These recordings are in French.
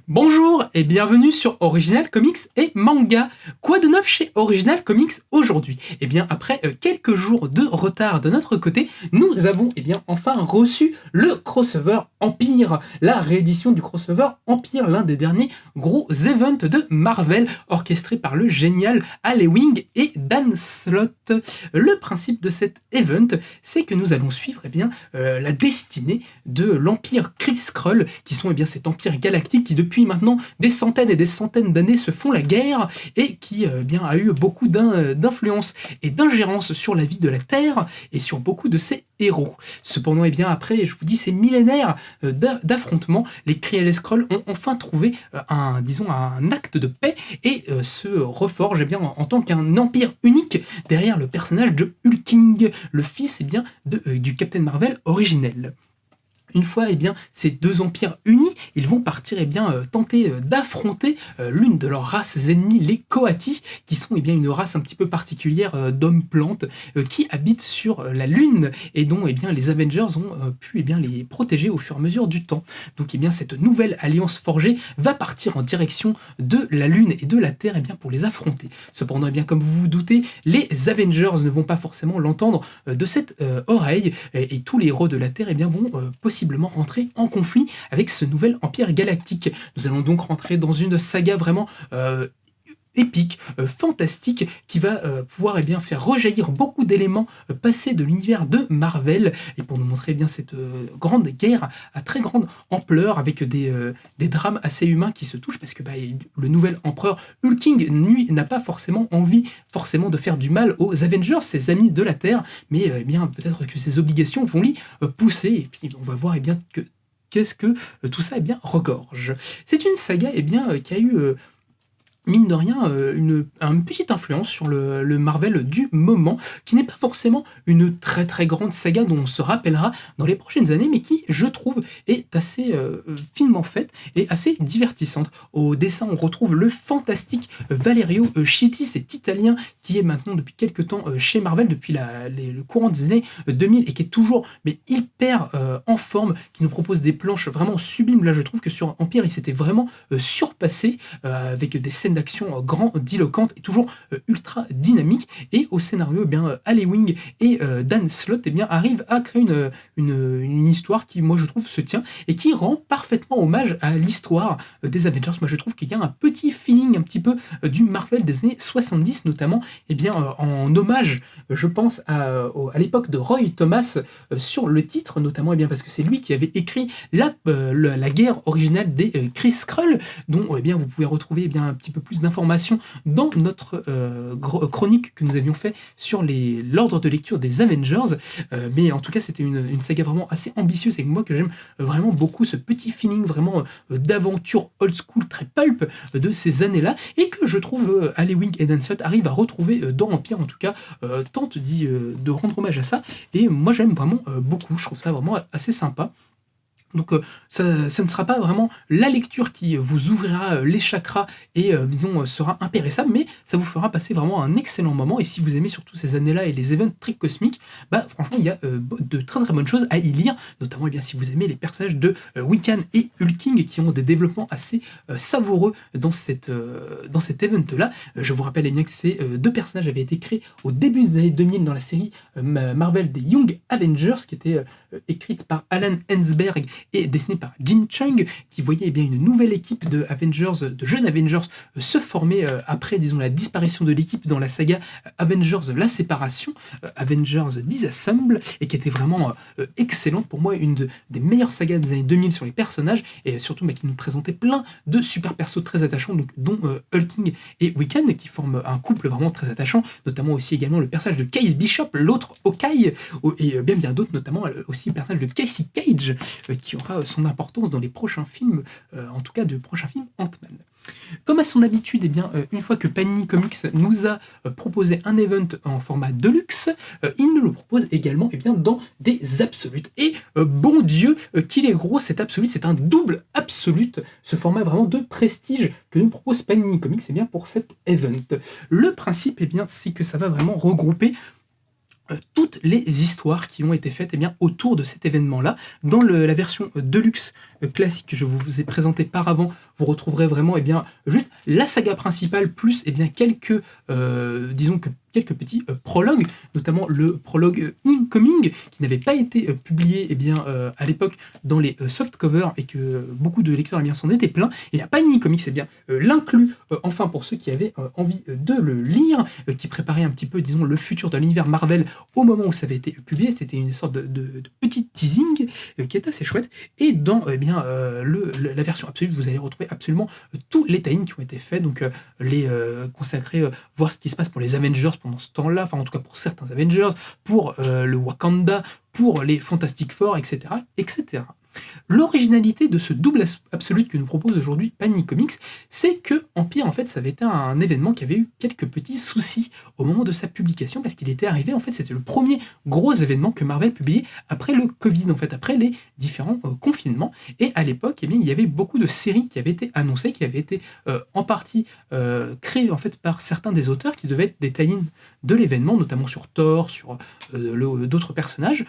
Bonjour et bienvenue sur Original Comics et Manga. Quoi de neuf chez Original Comics aujourd'hui? Eh bien, après quelques jours de retard de notre côté, nous avons enfin reçu le crossover Empire, la réédition du crossover Empire, l'un des derniers gros events de Marvel, orchestré par le génial Alewing et Dan Slott. Le principe de cet event, c'est que nous allons suivre la destinée de l'Empire Kree-Skrull, qui sont cet empire galactique qui depuis maintenant des centaines et des centaines d'années se font la guerre et qui a eu beaucoup d'influence et d'ingérence sur la vie de la Terre et sur beaucoup de ses héros. Cependant, après, je vous dis, ces millénaires d'affrontements, les Kree et les Skrull ont enfin trouvé un acte de paix et se reforgent en tant qu'un empire unique derrière le personnage de Hulking, le fils du Captain Marvel originel. Une fois ces deux empires unis, ils vont partir tenter d'affronter l'une de leurs races ennemies, les Coati, qui sont une race un petit peu particulière d'hommes-plantes qui habitent sur la Lune et dont les Avengers ont pu les protéger au fur et à mesure du temps. Donc cette nouvelle alliance forgée va partir en direction de la Lune et de la Terre pour les affronter. Cependant, comme vous vous doutez, les Avengers ne vont pas forcément l'entendre de cette oreille et tous les héros de la Terre vont possiblement rentrer en conflit avec ce nouvel empire galactique. Nous allons donc rentrer dans une saga vraiment épique, fantastique, qui va pouvoir faire rejaillir beaucoup d'éléments passés de l'univers de Marvel, et pour nous montrer cette grande guerre à très grande ampleur, avec des drames assez humains qui se touchent, parce que le nouvel empereur Hulking, lui, n'a pas forcément envie de faire du mal aux Avengers, ses amis de la Terre, mais peut-être que ses obligations vont l'y pousser, et puis on va voir que qu'est-ce que tout ça regorge. C'est une saga qui a eu mine de rien, une petite influence sur le Marvel du moment, qui n'est pas forcément une très très grande saga dont on se rappellera dans les prochaines années, mais qui, je trouve, est assez finement faite et assez divertissante. Au dessin, on retrouve le fantastique Valerio Schiti, cet Italien qui est maintenant depuis quelques temps chez Marvel, depuis le courant des années 2000, et qui est toujours hyper en forme, qui nous propose des planches vraiment sublimes. Là, je trouve que sur Empire, il s'était vraiment surpassé avec des scènes d'action grandiloquente et toujours ultra dynamique, et au scénario Alewing et Dan Slott arrivent à créer une histoire qui, moi je trouve, se tient et qui rend parfaitement hommage à l'histoire des Avengers. Moi je trouve qu'il y a un petit feeling un petit peu du Marvel des années 70, notamment en hommage, je pense à l'époque de Roy Thomas sur le titre, notamment parce que c'est lui qui avait écrit la guerre originale des Kree-Skrull, dont vous pouvez retrouver un petit peu plus d'informations dans notre chronique que nous avions fait sur l'ordre de lecture des Avengers, mais en tout cas c'était une saga vraiment assez ambitieuse, et moi que j'aime vraiment beaucoup ce petit feeling vraiment d'aventure old school, très pulp de ces années-là, et que je trouve Alewing et Dan Slott arrivent à retrouver dans Empire, en tout cas tente de rendre hommage à ça, et moi j'aime vraiment beaucoup, je trouve ça vraiment assez sympa. Donc ça ne sera pas vraiment la lecture qui vous ouvrira les chakras et sera impérissable, mais ça vous fera passer vraiment un excellent moment. Et si vous aimez surtout ces années-là et les événements très cosmiques, franchement il y a de très très bonnes choses à y lire, notamment si vous aimez les personnages de Wiccan et Hulking, qui ont des développements assez savoureux dans cet event-là. Je vous rappelle que ces deux personnages avaient été créés au début des années 2000 dans la série Marvel des Young Avengers, qui était écrite par Alan Ensberg et dessiné par Jim Chung, qui voyait une nouvelle équipe de jeunes Avengers se former après la disparition de l'équipe dans la saga Avengers la séparation, Avengers Disassemble, et qui était vraiment excellente, pour moi une des meilleures sagas des années 2000 sur les personnages, et surtout qui nous présentait plein de super persos très attachants, dont Hulking et Wiccan, qui forment un couple vraiment très attachant, notamment aussi également le personnage de Kate Bishop, l'autre Hawkeye, et bien d'autres, notamment aussi le personnage de Casey Cage, qui aura son importance dans les prochains films, en tout cas de prochains films Ant-Man. Comme à son habitude, une fois que Panini Comics nous a proposé un event en format deluxe, il nous le propose également dans des absolutes. Et bon Dieu, qu'il est gros cet absolute, c'est un double absolute, ce format vraiment de prestige que nous propose Panini Comics pour cet event. Le principe, c'est que ça va vraiment regrouper toutes les histoires qui ont été faites eh bien, autour de cet événement-là. Dans la version Deluxe classique que je vous ai présentée par avant, vous retrouverez vraiment juste la saga principale, plus quelques, disons que quelques petits prologues, notamment le prologue Incoming, qui n'avait pas été publié à l'époque dans les softcovers et que beaucoup de lecteurs s'en étaient pleins. Et bien Panini Comics l'inclut enfin pour ceux qui avaient envie de le lire, qui préparait un petit peu, disons, le futur de l'univers Marvel au moment où ça avait été publié. C'était une sorte de petit teasing qui est assez chouette. Et dans la version absolue, vous allez retrouver absolument tous les tie-ins qui ont été faits, donc les consacrer, voir ce qui se passe pour les Avengers pendant ce temps-là, enfin en tout cas pour certains Avengers, pour le Wakanda, pour les Fantastic Four, etc., etc. L'originalité de ce double absolute que nous propose aujourd'hui Panini Comics, c'est que Empire, en fait, ça avait été un événement qui avait eu quelques petits soucis au moment de sa publication, parce qu'il était arrivé, en fait, c'était le premier gros événement que Marvel publiait après le Covid, en fait, après les différents confinements. Et à l'époque, il y avait beaucoup de séries qui avaient été annoncées, qui avaient été en partie créées, en fait, par certains des auteurs qui devaient être des tie-ins de l'événement, notamment sur Thor, sur d'autres personnages,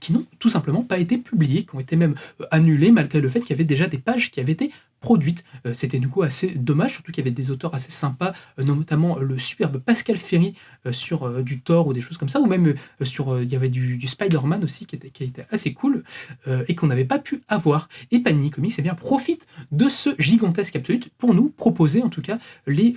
qui n'ont tout simplement pas été publiés, qui ont été même annulés, malgré le fait qu'il y avait déjà des pages qui avaient été produites. C'était du coup assez dommage, surtout qu'il y avait des auteurs assez sympas, notamment le superbe Pascal Ferry sur du Thor ou des choses comme ça, ou même il y avait du Spider-Man aussi qui était assez cool, et qu'on n'avait pas pu avoir. Et Panini Comics profite de ce gigantesque absolute pour nous proposer en tout cas les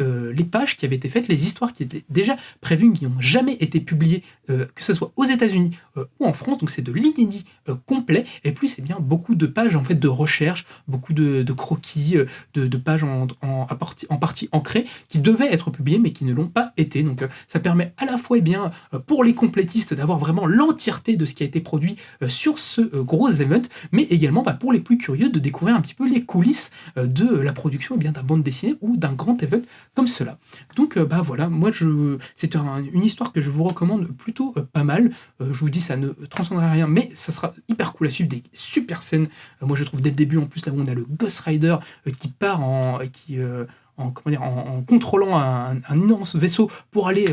pages qui avaient été faites, les histoires qui étaient déjà prévues, qui n'ont jamais été publiées, que ce soit aux États-Unis ou en France. Donc c'est de l'inédit complet, et plus beaucoup de pages en fait de recherche, beaucoup de croquis, de pages en partie ancrées qui devaient être publiées mais qui ne l'ont pas été. Donc ça permet à la fois pour les complétistes d'avoir vraiment l'entièreté de ce qui a été produit sur ce gros event, mais également pour les plus curieux de découvrir un petit peu les coulisses de la production d'un bande dessinée ou d'un grand event comme cela. Donc voilà, moi c'est une histoire que je vous recommande plutôt pas mal. Je vous dis, ça ne transcendra rien, mais ça sera hyper cool à suivre, des super scènes. Moi je trouve dès le début, en plus là où on a le Ghost Rider qui part en contrôlant un immense vaisseau pour aller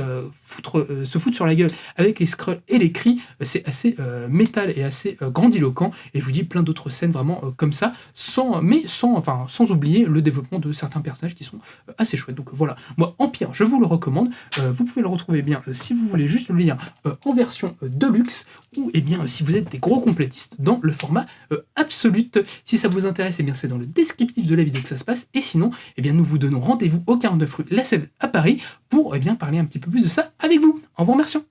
se foutre sur la gueule avec les Skrulls et les cris. C'est assez métal et assez grandiloquent, et je vous dis plein d'autres scènes vraiment comme ça, sans oublier le développement de certains personnages qui sont assez chouettes. Donc voilà, moi Empire, je vous le recommande. Vous pouvez le retrouver si vous voulez juste le lire en version Deluxe, ou si vous êtes des gros complétistes dans le format Absolute. Si ça vous intéresse, c'est dans le descriptif de la vidéo que ça se passe, et sinon nous vous donnons rendez-vous au 49 rue La Selle à Paris pour parler un petit peu plus de ça avec vous. En vous remerciant.